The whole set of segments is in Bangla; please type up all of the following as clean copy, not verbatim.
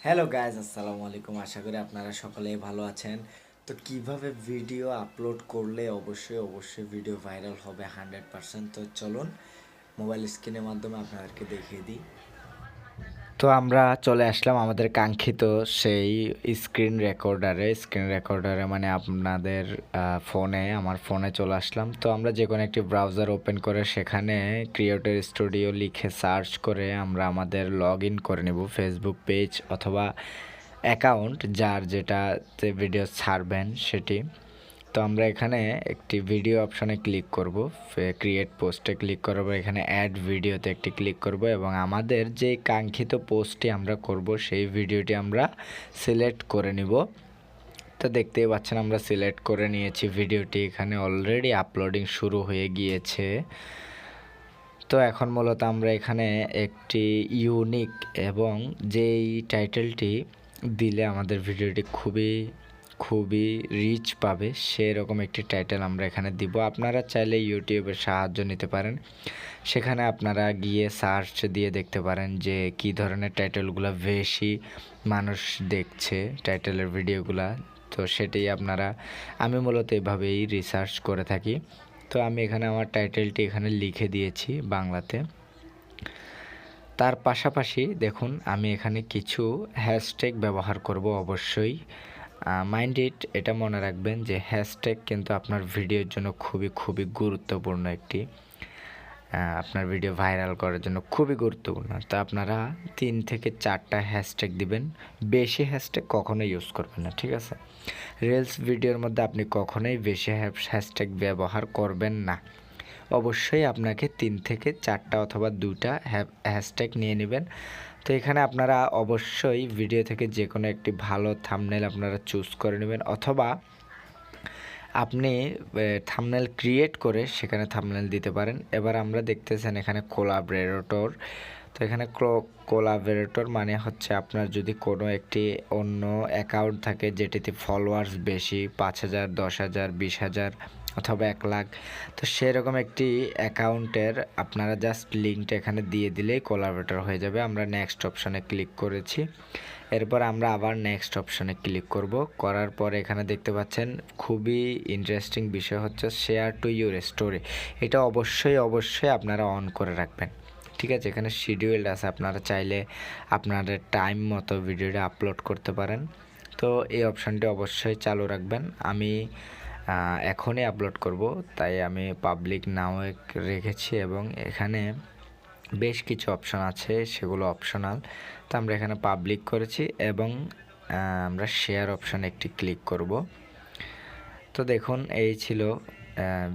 হ্যালো গাইজ, আসসালামু আলাইকুম। আশা করি আপনারা সকলেই ভালো আছেন। তো কিভাবে ভিডিও আপলোড করলে অবশ্যই ভিডিও ভাইরাল হবে 100%। তো চলুন মোবাইল স্ক্রিনের মাধ্যমে আপনাদেরকে দেখিয়ে দিই। তো আমরা চলে আসলাম আমাদের কাঙ্ক্ষিত সেই স্ক্রিন রেকর্ডারে মানে আপনাদের ফোনে, আমার ফোনে চলে আসলাম। তো আমরা যে কোনো একটি ব্রাউজার ওপেন করে সেখানে ক্রিয়েটর স্টুডিও লিখে সার্চ করে আমরা আমাদের লগ ইন করে নেব ফেসবুক পেজ অথবা অ্যাকাউন্ট, যার যেটাতে ভিডিও ছাড়বেন সেটি। তো আমরা এখানে একটি ভিডিও অপশনে ক্লিক করব, ক্রিয়েট পোস্টে ক্লিক করব, এখানে অ্যাড ভিডিওতে একটি ক্লিক করব এবং আমাদের যে কাঙ্ক্ষিত পোস্টটি আমরা করব সেই ভিডিওটি আমরা সিলেক্ট করে নিব। তো দেখতেই পাচ্ছেন আমরা সিলেক্ট করে নিয়েছি ভিডিওটি, এখানে অলরেডি আপলোডিং শুরু হয়ে গিয়েছে। তো এখন মূলত আমরা এখানে একটি ইউনিক এবং যেই টাইটেলটি দিলে আমাদের ভিডিওটি খুবই রিচ পাবে সেরকম একটি টাইটেল আমরা এখানে দিব। আপনারা চাইলে ইউটিউবের সাহায্য নিতে পারেন, সেখানে আপনারা গিয়ে সার্চ দিয়ে দেখতে পারেন যে কী ধরনের টাইটেলগুলো বেশি মানুষ দেখছে টাইটেলের ভিডিওগুলা। তো সেটাই আমি মূলত এভাবেই রিসার্চ করে থাকি। তো আমি এখানে আমার টাইটেলটি এখানে লিখে দিয়েছি বাংলাতে। তার পাশাপাশি দেখুন আমি এখানে কিছু হ্যাশট্যাগ ব্যবহার করব অবশ্যই। মাইন্ড ইট, এটা মনে রাখবেন যে হ্যাশট্যাগ কিন্তু আপনার ভিডিওর জন্য খুবই গুরুত্বপূর্ণ একটি, আপনার ভিডিও ভাইরাল করার জন্য খুবই গুরুত্বপূর্ণ। তো আপনারা 3 থেকে 4টা হ্যাশট্যাগ দিবেন, বেশি হ্যাশট্যাগ কখনোই ইউজ করবেন না, ঠিক আছে? রিলস ভিডিওর মধ্যে আপনি কখনোই বেশি হ্যাশট্যাগ ব্যবহার করবেন না। অবশ্যই আপনাকে 3 থেকে 4টা অথবা 2টা হ্যাশট্যাগ নিয়ে নেবেন। তো এখানে আপনারা অবশ্যই ভিডিও থেকে যে কোনো একটি ভালো থাম্বনেল আপনারা চুজ করে নেবেন, অথবা আপনি থাম্বনেল ক্রিয়েট করে সেখানে থাম্বনেল দিতে পারেন। এবার আমরা দেখতেছেন এখানে কোলাবরেটর। তো এখানে কোলাবরেটর মানে হচ্ছে আপনার যদি কোনো একটি অন্য অ্যাকাউন্ট থাকে যেটিতে ফলোয়ার্স বেশি, 5,000, 10,000, 20,000 অথবা 1 লাখ, তো সেরকম একটি অ্যাকাউন্টের আপনারা জাস্ট লিঙ্কটা এখানে দিয়ে দিলেই কোলাবরেটর হয়ে যাবে। আমরা নেক্সট অপশনে ক্লিক করেছি, এরপর আমরা আবার নেক্সট অপশনে ক্লিক করব। করার পর এখানে দেখতে পাচ্ছেন খুবই ইন্টারেস্টিং বিষয় হচ্ছে শেয়ার টু ইউর স্টোরি। এটা অবশ্যই আপনারা অন করে রাখবেন, ঠিক আছে? এখানে শিডিউল আছে, আপনারা চাইলে আপনাদের টাইম মতো ভিডিওটা আপলোড করতে পারেন। তো এই অপশানটি অবশ্যই চালু রাখবেন। আমি এখনই আপলোড করব, তাই আমি পাবলিক নাও রেখেছি এবং এখানে বেশ কিছু অপশন আছে, সেগুলো অপশনাল। তো আমরা এখানে পাবলিক করেছি এবং আমরা শেয়ার অপশানে একটি ক্লিক করব। তো দেখুন এই ছিল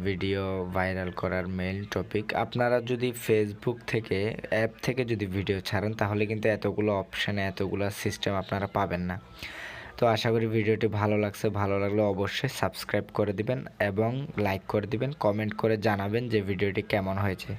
ভিডিও ভাইরাল করার মেইন টপিক। আপনারা যদি ফেসবুক থেকে অ্যাপ থেকে যদি ভিডিও ছাড়েন তাহলে কিন্তু এতগুলো অপশানে এতগুলো সিস্টেম আপনারা পাবেন না। তো আশা করি ভিডিওটি ভালো লাগছে, ভালো লাগলে অবশ্যই সাবস্ক্রাইব করে দিবেন এবং লাইক করে দিবেন, কমেন্ট করে জানাবেন যে ভিডিওটি কেমন হয়েছে।